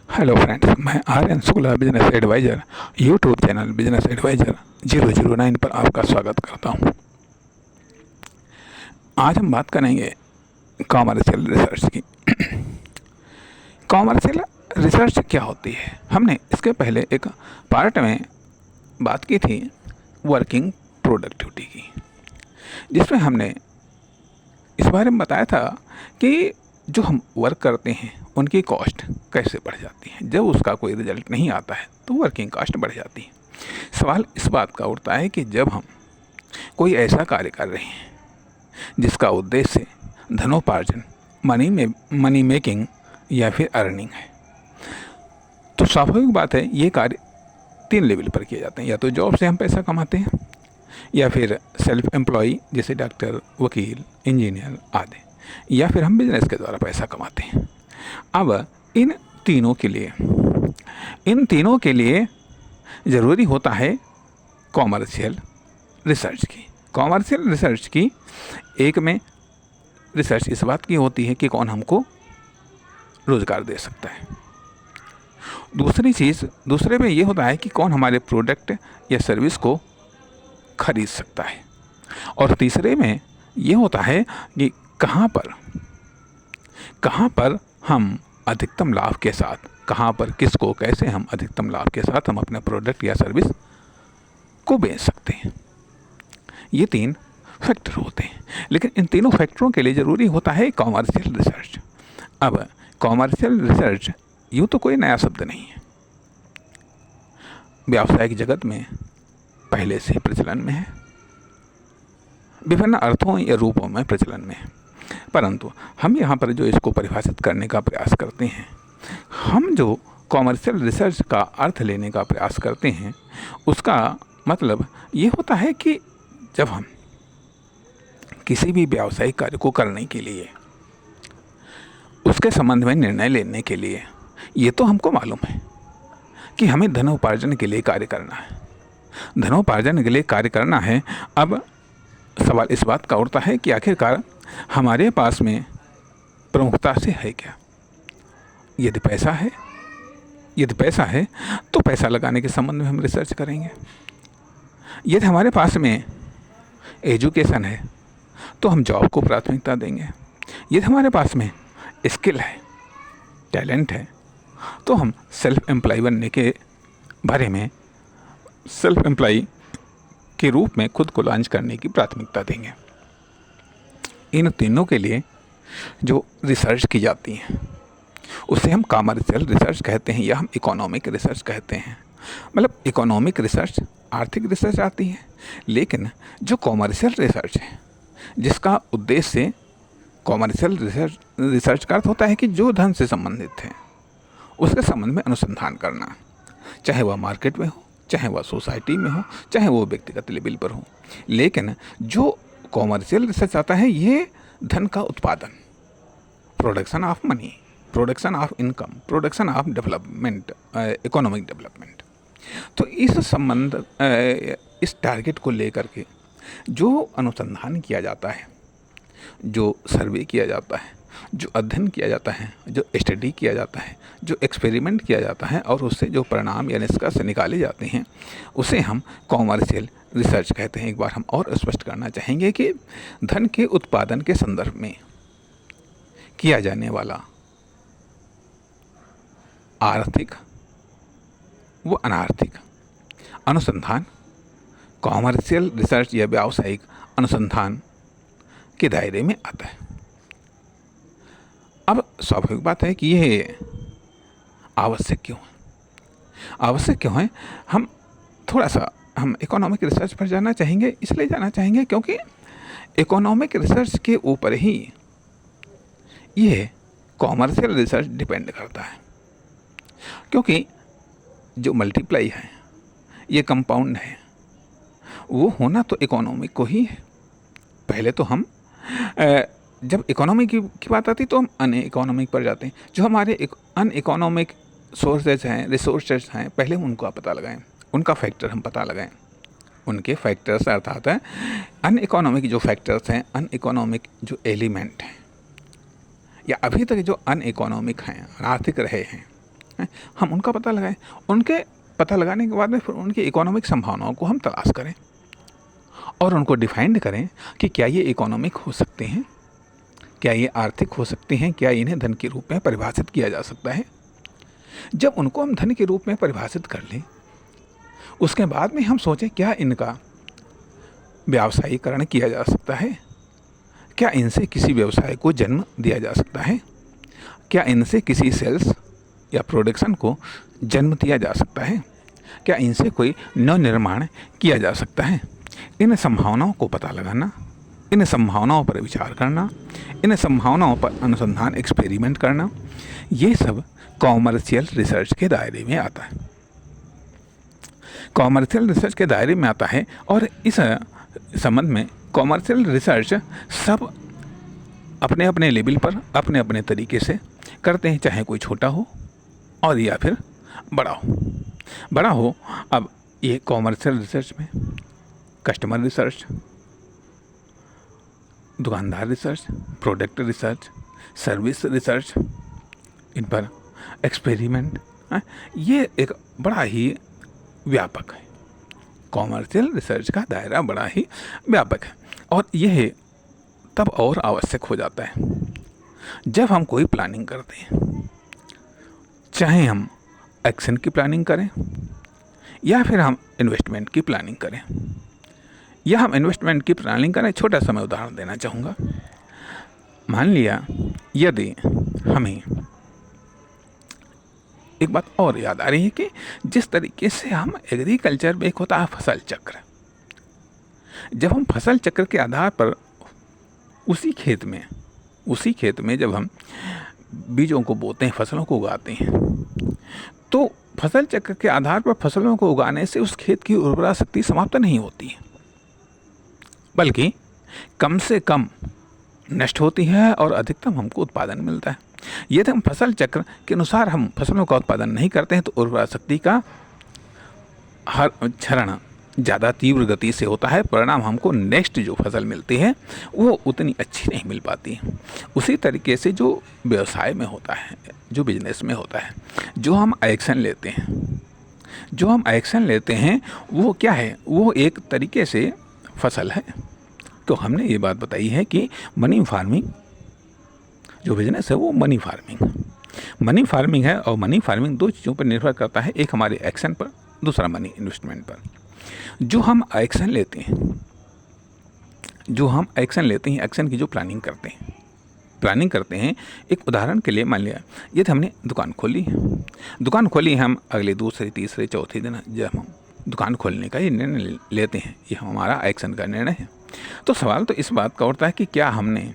Hello friends, मैं Aryan Shukla business advisor YouTube channel business advisor 009 पर आपका स्वागत करता हूं। आज हम बात करेंगे कॉमर्शियल रिसर्च की। कॉमर्शियल रिसर्च क्या होती है? हमने इसके पहले एक पार्ट में बात की थी वर्किंग प्रोडक्टिविटी की, जिसमें हमने इस बारे में बताया था कि जो हम वर्क करते हैं उनकी कॉस्ट कैसे बढ़ जाती है। जब उसका कोई रिजल्ट नहीं आता है तो वर्किंग कॉस्ट बढ़ जाती है। सवाल इस बात का उठता है कि जब हम कोई ऐसा कार्य कर रहे हैं जिसका उद्देश्य धनोपार्जन, मनी मेकिंग या फिर अर्निंग है, तो स्वाभाविक बात है ये कार्य 3 लेवल पर किए जाते हैं। या तो जॉब से हम पैसा कमाते हैं, या फिर सेल्फ एम्प्लॉय जैसे डॉक्टर, वकील, इंजीनियर आदि, या फिर हम बिजनेस के द्वारा पैसा कमाते हैं। अब इन तीनों के लिए ज़रूरी होता है कॉमर्शियल रिसर्च की। कॉमर्शियल रिसर्च की एक में रिसर्च इस बात की होती है कि कौन हमको रोज़गार दे सकता है। दूसरे में ये होता है कि कौन हमारे प्रोडक्ट या सर्विस को खरीद सकता है। और तीसरे में ये होता है कि कहाँ पर हम अधिकतम लाभ के साथ, कहाँ पर किसको कैसे हम अधिकतम लाभ के साथ हम अपने प्रोडक्ट या सर्विस को बेच सकते हैं। ये 3 फैक्टर होते हैं, लेकिन इन तीनों फैक्टरों के लिए ज़रूरी होता है कॉमर्शियल रिसर्च। अब कॉमर्शियल रिसर्च यूँ तो कोई नया शब्द नहीं है, व्यावसायिक जगत में पहले से प्रचलन में है, विभिन्न अर्थों या रूपों में प्रचलन में है। परंतु हम यहाँ पर जो इसको परिभाषित करने का प्रयास करते हैं, हम जो कॉमर्शियल रिसर्च का अर्थ लेने का प्रयास करते हैं, उसका मतलब ये होता है कि जब हम किसी भी व्यावसायिक कार्य को करने के लिए, उसके संबंध में निर्णय लेने के लिए, ये तो हमको मालूम है कि हमें धनोपार्जन के लिए कार्य करना है। धनोपार्जन के लिए कार्य करना है। अब सवाल इस बात का उठता है कि आखिरकार हमारे पास में प्रमुखता से है क्या? यदि पैसा है तो पैसा लगाने के संबंध में हम रिसर्च करेंगे। यदि हमारे पास में एजुकेशन है तो हम जॉब को प्राथमिकता देंगे। यदि हमारे पास में स्किल है, टैलेंट है, तो हम सेल्फ एम्प्लॉय बनने के बारे में, सेल्फ एम्प्लॉय के रूप में खुद को लॉन्च करने की प्राथमिकता देंगे। इन तीनों के लिए जो रिसर्च की जाती है उसे हम कॉमर्शियल रिसर्च कहते हैं, या हम इकोनॉमिक रिसर्च कहते हैं। मतलब इकोनॉमिक रिसर्च, आर्थिक रिसर्च आती है, लेकिन जो कॉमर्शियल रिसर्च है, जिसका उद्देश्य कॉमर्शियल रिसर्च का अर्थ होता है कि जो धन से संबंधित है उसके संबंध में अनुसंधान करना, चाहे वह मार्केट में हो, चाहे वह सोसाइटी में हो, चाहे वो व्यक्तिगत लेवल पर हो। लेकिन जो कॉमर्शियल रिसर्च आता है, ये धन का उत्पादन, production of money, production of income, production of development, economic development. तो इस टारगेट को लेकर के जो अनुसंधान किया जाता है, जो सर्वे किया जाता है, जो अध्ययन किया जाता है, जो स्टडी किया जाता है, जो एक्सपेरिमेंट किया जाता है, और उससे जो परिणाम या निष्कर्ष निकाले जाते हैं, उसे हम कॉमर्शियल रिसर्च कहते हैं। एक बार हम और स्पष्ट करना चाहेंगे कि धन के उत्पादन के संदर्भ में किया जाने वाला आर्थिक व अनार्थिक अनुसंधान कॉमर्शियल रिसर्च या व्यावसायिक अनुसंधान के दायरे में आता है। अब स्वाभाविक बात है कि यह आवश्यक क्यों है? हम इकोनॉमिक रिसर्च पर जाना चाहेंगे, इसलिए जाना चाहेंगे क्योंकि इकोनॉमिक रिसर्च के ऊपर ही यह कॉमर्शियल रिसर्च डिपेंड करता है। क्योंकि जो मल्टीप्लाई है, ये कंपाउंड है, वो होना तो इकोनॉमिक को ही है। पहले तो हम जब इकोनॉमिक की बात आती तो हम अन इकोनॉमिक पर जाते हैं। जो हमारे अन इकोनॉमिक सोर्सेज हैं, रिसोर्सेज हैं, पहले उनका पता लगाएं, उनका फैक्टर हम पता लगाएं। उनके फैक्टर्स अर्थात है अन इकोनॉमिक जो फैक्टर्स हैं, अन इकोनॉमिक जो एलिमेंट हैं, या अभी तक जो अन इकोनॉमिक हैं, आर्थिक रहे हैं, हम उनका पता लगाएं, उनके पता लगाने के बाद में फिर उनकी इकोनॉमिक संभावनाओं को हम तलाश करें और उनको डिफाइंड करें कि क्या ये इकोनॉमिक हो सकते हैं, क्या ये आर्थिक हो सकते हैं, क्या इन्हें धन के रूप में परिभाषित किया जा सकता है। जब उनको हम धन के रूप में परिभाषित कर लें, उसके बाद में हम सोचें क्या इनका व्यावसायीकरण किया जा सकता है, क्या इनसे किसी व्यवसाय को जन्म दिया जा सकता है, क्या इनसे किसी सेल्स या प्रोडक्शन को जन्म दिया जा सकता है, क्या इनसे कोई नवनिर्माण किया जा सकता है। इन संभावनाओं को पता लगाना, इन संभावनाओं पर विचार करना, इन संभावनाओं पर अनुसंधान एक्सपेरिमेंट करना, ये सब कॉमर्शियल रिसर्च के दायरे में आता है। कॉमर्शियल रिसर्च के दायरे में आता है और इस संबंध में कॉमर्शियल रिसर्च सब अपने अपने लेवल पर अपने अपने तरीके से करते हैं, चाहे कोई छोटा हो और या फिर बड़ा हो। अब ये कॉमर्शियल रिसर्च में कस्टमर रिसर्च, दुकानदार research, product research, service research, इन पर एक्सपेरिमेंट, ये एक बड़ा ही व्यापक है। कॉमर्शियल रिसर्च का दायरा बड़ा ही व्यापक है और यह तब और आवश्यक हो जाता है जब हम कोई प्लानिंग करते हैं, चाहे हम एक्शन की प्लानिंग करें या फिर हम इन्वेस्टमेंट की प्लानिंग करें, या हम इन्वेस्टमेंट की प्लानिंग करें। छोटा सा मैं उदाहरण देना चाहूँगा। मान लिया यदि हमें एक बात और याद आ रही है कि जिस तरीके से हम एग्रीकल्चर में एक होता है फसल चक्र, जब हम फसल चक्र के आधार पर उसी खेत में जब हम बीजों को बोते हैं, फसलों को उगाते हैं, तो फसल चक्र के आधार पर फसलों को उगाने से उस खेत की उर्वरा शक्ति समाप्त नहीं होती है, बल्कि कम से कम नष्ट होती है और अधिकतम हमको उत्पादन मिलता है। यदि हम फसल चक्र के अनुसार हम फसलों का उत्पादन नहीं करते हैं तो उर्वरा शक्ति का हर क्षरण ज़्यादा तीव्र गति से होता है, परिणाम हमको नेक्स्ट जो फसल मिलती है वो उतनी अच्छी नहीं मिल पाती है। उसी तरीके से जो व्यवसाय में होता है, जो बिजनेस में होता है, जो हम एक्शन लेते हैं वो क्या है, वो एक तरीके से फसल है। तो हमने ये बात बताई है कि मनी फार्मिंग जो बिजनेस है वो मनी फार्मिंग है और मनी फार्मिंग दो चीज़ों पर निर्भर करता है, एक हमारे एक्शन पर, दूसरा मनी इन्वेस्टमेंट पर। जो हम एक्शन लेते हैं, एक्शन की जो प्लानिंग करते हैं, एक उदाहरण के लिए मान लिया यदि हमने दुकान खोली, हम अगले दूसरे तीसरे चौथे दिन जब हम दुकान खोलने का ये निर्णय लेते हैं, ये हमारा एक्शन का निर्णय है। तो सवाल तो इस बात का उठता है कि क्या हमने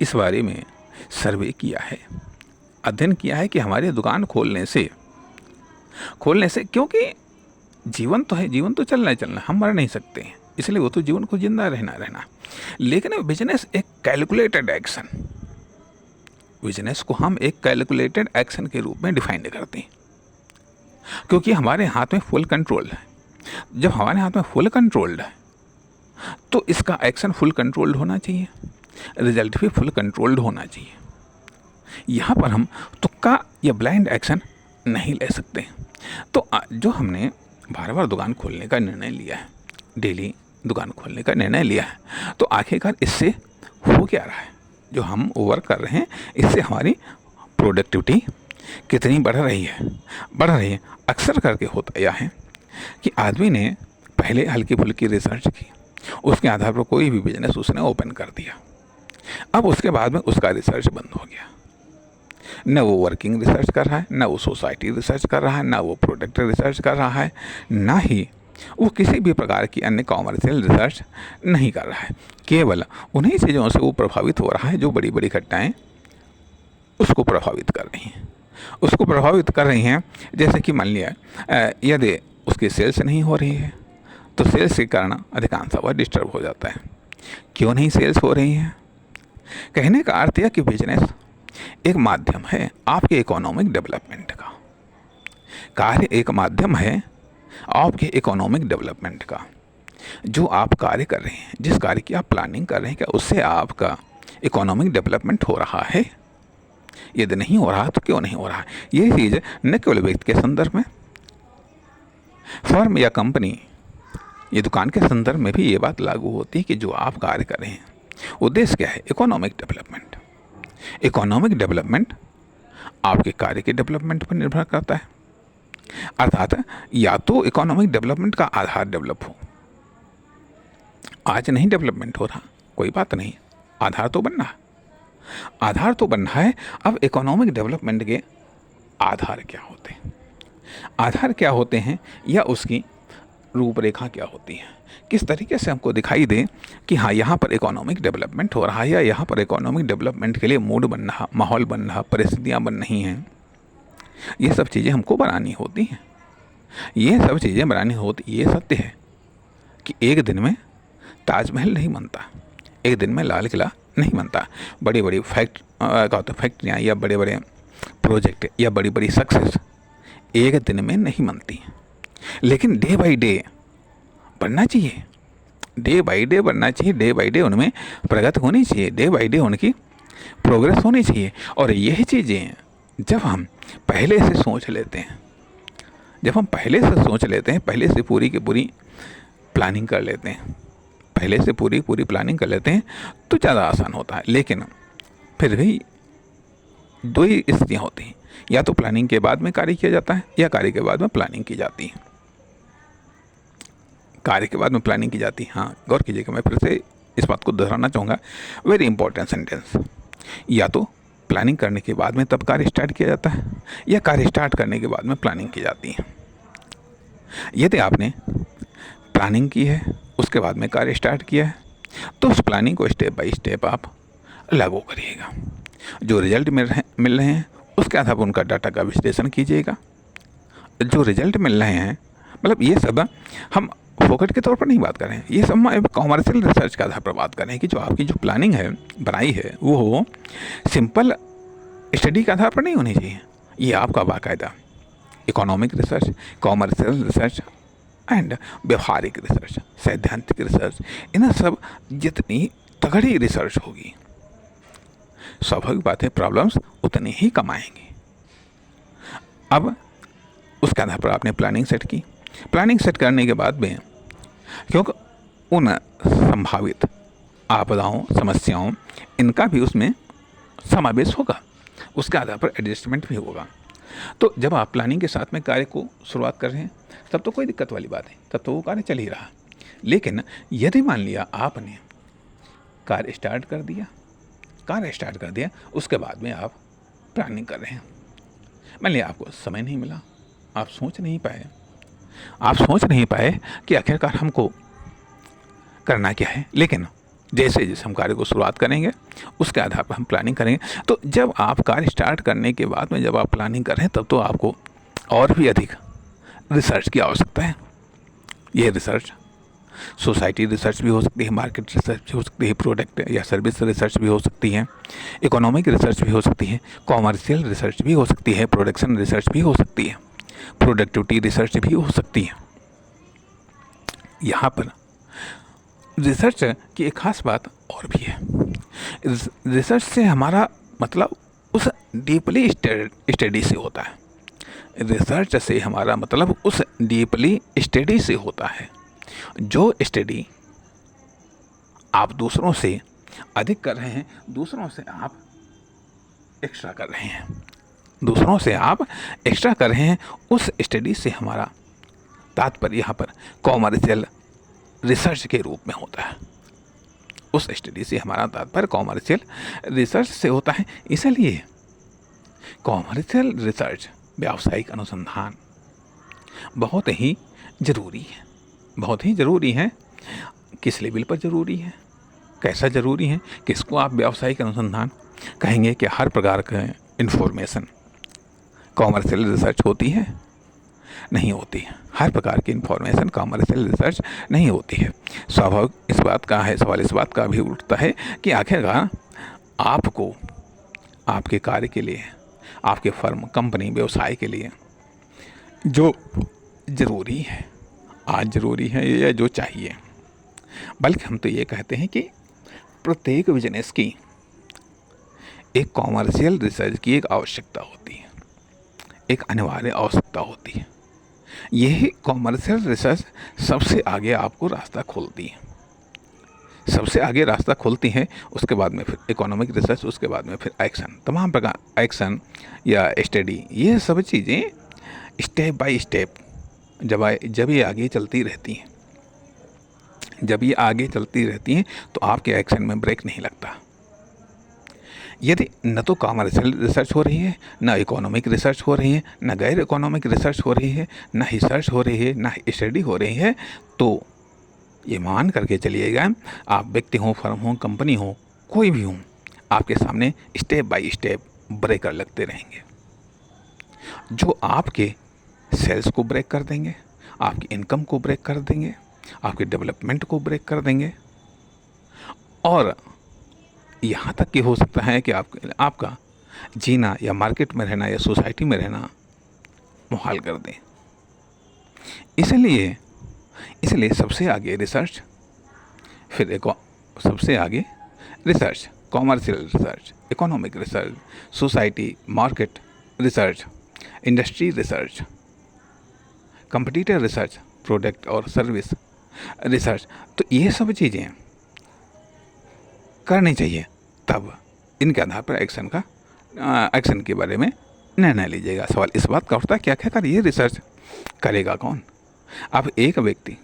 इस बारे में सर्वे किया है, अध्ययन किया है कि हमारी दुकान खोलने से क्योंकि जीवन तो है, जीवन तो चलना, हम मर नहीं सकते हैं, इसलिए वो तो जीवन को जिंदा रहना। लेकिन बिजनेस एक कैलकुलेटेड एक्शन, बिजनेस को हम एक कैलकुलेटेड एक्शन के रूप में डिफाइन करते हैं, क्योंकि हमारे हाथ में फुल कंट्रोल है। जब हमारे हाथ में फुल कंट्रोल्ड है तो इसका एक्शन फुल कंट्रोल्ड होना चाहिए, रिजल्ट भी फुल कंट्रोल्ड होना चाहिए। यहाँ पर हम तुक्का या ब्लाइंड एक्शन नहीं ले सकते। तो जो हमने बार दुकान खोलने का निर्णय लिया है, डेली दुकान खोलने का निर्णय लिया है, तो आखिरकार इससे हो क्या रहा है, जो हम वर्क कर रहे हैं इससे हमारी प्रोडक्टिविटी कितनी बढ़ रही है। अक्सर करके होता यह है कि आदमी ने पहले हल्की फुल्की रिसर्च की, उसके आधार पर कोई भी बिजनेस उसने ओपन कर दिया, अब उसके बाद में उसका रिसर्च बंद हो गया। न वो वर्किंग रिसर्च कर रहा है, न वो सोसाइटी रिसर्च कर रहा है, न वो प्रोडक्ट रिसर्च कर रहा है, ना ही वो किसी भी प्रकार की अन्य कॉमर्शियल रिसर्च नहीं कर रहा है। केवल उन्हीं चीज़ों से वो प्रभावित हो रहा है जो बड़ी बड़ी घटनाएं उसको प्रभावित कर रही हैं। जैसे कि मान लिया यदि उसकी सेल्स नहीं हो रही है तो सेल्स के कारण अधिकांश वह डिस्टर्ब हो जाता है। क्यों नहीं सेल्स हो रही है? कहने का अर्थ यह कि बिजनेस एक माध्यम है आपके इकोनॉमिक डेवलपमेंट का, कार्य एक माध्यम है आपके इकोनॉमिक डेवलपमेंट का। जो आप कार्य कर रहे हैं, जिस कार्य की आप प्लानिंग कर रहे हैं, क्या उससे आपका इकोनॉमिक डेवलपमेंट हो रहा है? यदि नहीं हो रहा तो क्यों नहीं हो रहा। ये चीज़ न केवल व्यक्ति के संदर्भ में, फर्म या कंपनी, ये दुकान के संदर्भ में भी ये बात लागू होती है कि जो आप कार्य कर रहे हैं उद्देश्य क्या है, इकोनॉमिक डेवलपमेंट। इकोनॉमिक डेवलपमेंट आपके कार्य के डेवलपमेंट पर निर्भर करता है। अर्थात या तो इकोनॉमिक डेवलपमेंट का आधार डेवलप हो। आज नहीं डेवलपमेंट हो रहा, कोई बात नहीं, आधार तो बनना है, आधार तो बनना है। अब इकोनॉमिक डेवलपमेंट के आधार क्या होते हैं, आधार क्या होते हैं, या उसकी रूपरेखा क्या होती है, किस तरीके से हमको दिखाई दे कि हाँ यहाँ पर इकोनॉमिक डेवलपमेंट हो रहा है, या यहाँ पर इकोनॉमिक डेवलपमेंट के लिए मूड बन रहा, माहौल बन रहा, परिस्थितियाँ बन रही हैं। ये सब चीज़ें हमको बनानी होती हैं, ये सब चीज़ें बनानी होती। ये सत्य है कि एक दिन में ताजमहल नहीं बनता, एक दिन में लाल किला नहीं बनता। बड़ी बड़ी फैक्ट्रियाँ या बड़े बड़े प्रोजेक्ट या बड़ी बड़ी सक्सेस एक दिन में नहीं बनती, लेकिन डे बाई डे बढ़ना चाहिए, डे बाई डे बढ़ना चाहिए, डे बाई डे उनमें प्रगति होनी चाहिए, डे बाई डे उनकी प्रोग्रेस होनी चाहिए। और यही चीज़ें जब हम पहले से सोच लेते हैं, जब हम पहले से सोच लेते हैं, पहले से पूरी की पूरी प्लानिंग कर लेते हैं, पहले से पूरी प्लानिंग कर लेते हैं, तो ज़्यादा आसान होता है। लेकिन फिर भी दो ही स्थितियाँ होती हैं, या तो प्लानिंग के बाद में कार्य किया जाता है, या कार्य के बाद में प्लानिंग की जाती है। कार्य के बाद में प्लानिंग की जाती है। हाँ, गौर कीजिएगा, मैं फिर से इस बात को दोहराना चाहूँगा, वेरी इंपॉर्टेंट सेंटेंस। या तो प्लानिंग करने के बाद में तब कार्य स्टार्ट किया जाता है, या कार्य स्टार्ट करने के बाद में प्लानिंग की जाती है। यदि आपने प्लानिंग की है, उसके बाद में कार्य स्टार्ट किया है, तो उस प्लानिंग को स्टेप बाय स्टेप आप लागू करिएगा। जो रिजल्ट मिल रहे हैं उसके आधार पर उनका डाटा का विश्लेषण कीजिएगा। जो रिजल्ट मिल रहे हैं, मतलब ये सब हम फोकट के तौर पर नहीं बात कर रहे हैं, ये सब हम कॉमर्शियल रिसर्च के आधार पर बात कर रहे हैं कि जो आपकी जो प्लानिंग है बनाई है वो सिंपल स्टडी के आधार पर नहीं होनी चाहिए। ये आपका बाकायदा economic research, commercial research and व्यवहारिक रिसर्च, सैद्धांतिक रिसर्च, इन सब जितनी तगड़ी रिसर्च होगी, स्वाभाविक बात है प्रॉब्लम्स उतनी ही कम आएंगी। अब उसके आधार पर आपने प्लानिंग सेट की। प्लानिंग सेट करने के बाद में क्योंकि उन संभावित आपदाओं, समस्याओं, इनका भी उसमें समावेश होगा, उसके आधार पर एडजस्टमेंट भी होगा। तो जब आप प्लानिंग के साथ में कार्य को शुरुआत कर रहे हैं तब तो कोई दिक्कत वाली बात है, तब तो वो कार्य चल ही रहा। लेकिन यदि मान लिया आपने कार्य स्टार्ट कर दिया, उसके बाद में आप प्लानिंग कर रहे हैं, मान लिया आपको समय नहीं मिला, आप सोच नहीं पाए कि आखिरकार हमको करना क्या है। लेकिन जैसे जैसे हम कार्य को शुरुआत करेंगे उसके आधार पर हम प्लानिंग करेंगे। तो जब आप कार्य स्टार्ट करने के बाद में जब आप प्लानिंग कर रहे हैं तब तो आपको और भी अधिक रिसर्च की आवश्यकता है। ये रिसर्च सोसाइटी रिसर्च भी हो सकती है, मार्केट रिसर्च भी हो सकती है, प्रोडक्ट या सर्विस रिसर्च भी हो सकती है, इकोनॉमिक रिसर्च भी हो सकती है, कॉमर्शियल रिसर्च भी हो सकती है, प्रोडक्शन रिसर्च भी हो सकती है, प्रोडक्टिविटी रिसर्च भी हो सकती है। यहाँ पर रिसर्च की एक खास बात और भी है। रिसर्च से हमारा मतलब उस डीपली स्टडी से होता है। रिसर्च से हमारा मतलब उस डीपली स्टडी से होता है, जो स्टडी आप दूसरों से अधिक कर रहे हैं, दूसरों से आप एक्स्ट्रा कर रहे हैं, उस स्टडी से हमारा तात्पर्य यहाँ पर कॉमर्शियल रिसर्च के रूप में होता है। उस स्टडी से हमारा तात्पर्य कॉमर्शियल रिसर्च से होता है। इसलिए कॉमर्शियल रिसर्च, व्यावसायिक अनुसंधान बहुत ही ज़रूरी है। किस लेवल पर ज़रूरी है, कैसा ज़रूरी है, किसको आप व्यावसायिक अनुसंधान कहेंगे? कि हर प्रकार का इन्फॉर्मेशन कॉमर्शियल रिसर्च होती है? नहीं होती है। हर प्रकार की इन्फॉर्मेशन कॉमर्शियल रिसर्च नहीं होती है। स्वाभाविक सवाल इस बात का भी उठता है कि आखिरकार आपको आपके कार्य के लिए, आपके फर्म, कंपनी, व्यवसाय के लिए जो ज़रूरी है, आज ज़रूरी है या जो चाहिए, बल्कि हम तो ये कहते हैं कि प्रत्येक बिजनेस की एक कॉमर्शियल रिसर्च की एक आवश्यकता होती है, एक अनिवार्य आवश्यकता होती है। यही कॉमर्शियल रिसर्च सबसे आगे आपको रास्ता खोलती है, सबसे आगे रास्ता खोलती है। उसके बाद में फिर इकोनॉमिक रिसर्च, उसके बाद में फिर एक्शन, तमाम प्रकार एक्शन या स्टडी, ये सब चीज़ें स्टेप बाय स्टेप जब ये आगे चलती रहती हैं, जब ये आगे चलती रहती हैं तो आपके एक्शन में ब्रेक नहीं लगता। यदि न तो कॉमर्शियल रिसर्च हो रही है, न इकोनॉमिक रिसर्च हो रही है, न गैर इकोनॉमिक रिसर्च हो रही है, न रिसर्च हो रही है, न स्टडी हो रही है, तो ये मान करके चलिएगा, आप व्यक्ति हो, फर्म हो, कंपनी हो, कोई भी हो, आपके सामने स्टेप बाय स्टेप ब्रेकर लगते रहेंगे, जो आपके सेल्स को ब्रेक कर देंगे, आपकी इनकम को ब्रेक कर देंगे, आपके डेवलपमेंट को ब्रेक कर देंगे, और यहाँ तक कि हो सकता है कि आपका जीना या मार्केट में रहना या सोसाइटी में रहना मुहाल कर दें। इसलिए सबसे आगे रिसर्च, फिर सबसे आगे research, commercial research, economic research, society market research, industry research, competitor research, product और सर्विस रिसर्च। तो ये सब चीज़ें करनी चाहिए, तब इनके आधार पर एक्शन के बारे में निर्णय लीजिएगा। सवाल इस बात का उठता है कि आखिरकार ये रिसर्च करेगा कौन? अब एक व्यक्ति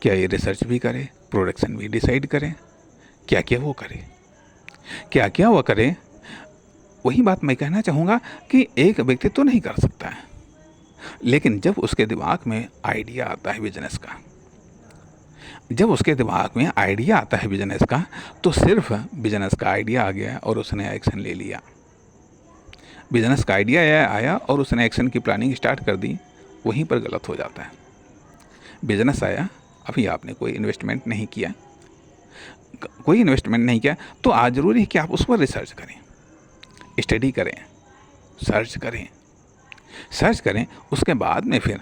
क्या ये रिसर्च भी करे, प्रोडक्शन भी डिसाइड करे, क्या वो करे, क्या वो करे? वही बात मैं कहना चाहूँगा कि एक व्यक्ति तो नहीं कर सकता है, लेकिन जब उसके दिमाग में आइडिया आता है बिजनेस का, तो सिर्फ बिजनेस का आइडिया आ गया और उसने एक्शन ले लिया। बिजनेस का आइडिया आया और उसने एक्शन की प्लानिंग स्टार्ट कर दी, वहीं पर गलत हो जाता है। बिजनेस आया, अभी आपने कोई इन्वेस्टमेंट नहीं किया, तो आज ज़रूरी है कि आप उस पर रिसर्च करें, स्टडी करें, सर्च करें, उसके बाद में फिर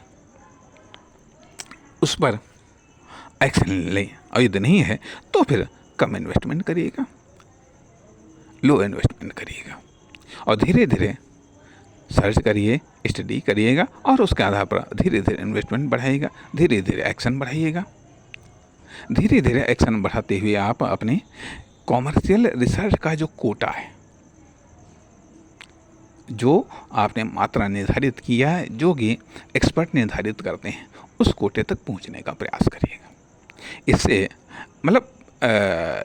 उस पर एक्शन लें। और यदि नहीं है तो फिर कम इन्वेस्टमेंट करिएगा, लो इन्वेस्टमेंट करिएगा, और धीरे धीरे सर्च करिए, स्टडी करिएगा, और उसके आधार पर धीरे धीरे इन्वेस्टमेंट बढ़ाइएगा, धीरे धीरे एक्शन बढ़ाइएगा। धीरे धीरे एक्शन बढ़ाते हुए आप अपने कॉमर्शियल रिसर्च का जो कोटा है, जो आपने मात्रा निर्धारित किया है, जो कि एक्सपर्ट निर्धारित करते हैं, उस कोटे तक पहुंचने का प्रयास करिएगा। इससे मतलब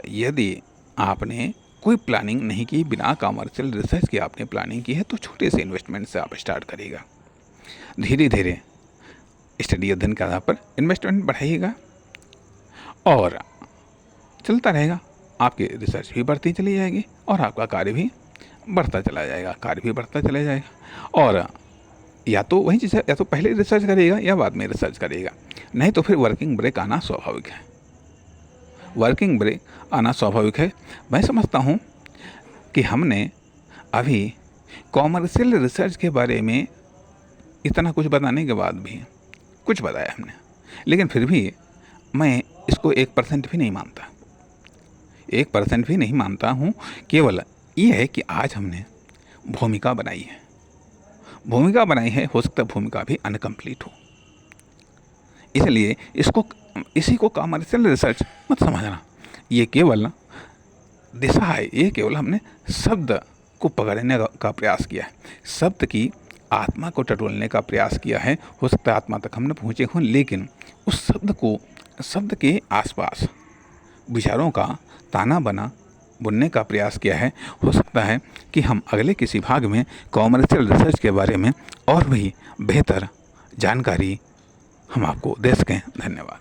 यदि आपने कोई प्लानिंग नहीं की, बिना कॉमर्शियल रिसर्च के आपने प्लानिंग की है, तो छोटे से इन्वेस्टमेंट से आप स्टार्ट करिएगा। धीरे धीरे स्टडी अध्ययन के आधार पर इन्वेस्टमेंट बढ़ाइएगा और चलता रहेगा। आपकी रिसर्च भी बढ़ती चली जाएगी और आपका कार्य भी बढ़ता चला जाएगा। और या तो वही चीज़ है, या तो पहले रिसर्च करिएगा या बाद में रिसर्च करिएगा, नहीं तो फिर वर्किंग ब्रेक आना स्वाभाविक है। मैं समझता हूँ कि हमने अभी कॉमर्शियल रिसर्च के बारे में इतना कुछ बताने के बाद भी कुछ बताया हमने, लेकिन फिर भी मैं इसको 1% भी नहीं मानता। 1% भी नहीं मानता हूँ। केवल ये है कि आज हमने भूमिका बनाई है, हो सकता है भूमिका भी अनकम्प्लीट हो, इसलिए इसी को कॉमर्शियल रिसर्च मत समझना। ये केवल दिशा है, ये केवल हमने शब्द को पकड़ने का प्रयास किया है, शब्द की आत्मा को टटोलने का प्रयास किया है। हो सकता है आत्मा तक हमने पहुँचे हों, लेकिन उस शब्द के आसपास विचारों का ताना बना बुनने का प्रयास किया है। हो सकता है कि हम अगले किसी भाग में कॉमर्शियल रिसर्च के बारे में और भी बेहतर जानकारी हम आपको दे सकें। धन्यवाद।